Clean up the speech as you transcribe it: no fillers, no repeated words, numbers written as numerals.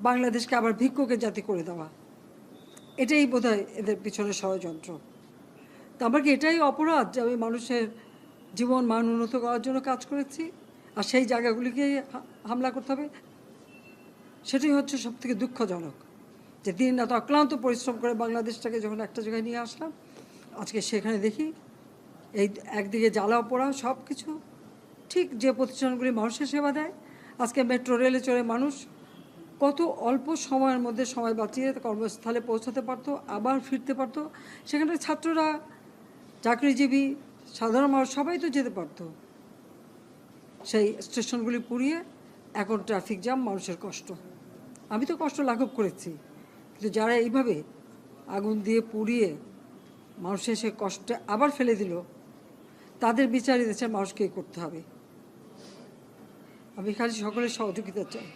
বাংলাদেশকে আবার ভিক্ষুকের জাতি করে দেওয়া, এটাই বোধহয় এদের পিছনে ষড়যন্ত্র। তা আমার কি এটাই অপরাধ যে আমি মানুষের জীবন মান উন্নত করার জন্য কাজ করেছি, আর সেই জায়গাগুলিকে হামলা করতে হবে? সেটাই হচ্ছে সবথেকে দুঃখজনক, যে দিন রাত অক্লান্ত পরিশ্রম করে বাংলাদেশটাকে যখন একটা জায়গায় নিয়ে আসলাম, আজকে সেখানে দেখি এই একদিকে জ্বালাও পোড়াও সব কিছু। ঠিক যে প্রতিষ্ঠানগুলি মানুষের সেবা দেয়, আজকে মেট্রো রেলে চড়ে মানুষ কত অল্প সময়ের মধ্যে সময় বাঁচিয়ে কর্মস্থলে পৌঁছাতে পারতো, আবার ফিরতে পারতো। সেখানে ছাত্ররা, চাকরিজীবী, সাধারণ মানুষ সবাই তো যেতে পারতো। সেই স্টেশনগুলি পুড়িয়ে এখন ট্রাফিক জ্যাম, মানুষের কষ্ট। আমি তো কষ্ট লাঘব করেছি, কিন্তু যারা এইভাবে আগুন দিয়ে পুড়িয়ে মানুষের সে কষ্টে আবার ফেলে দিল, তাদের বিচার দেশের মানুষকেই করতে হবে। আমি খালি সকলের সহযোগিতা চাই।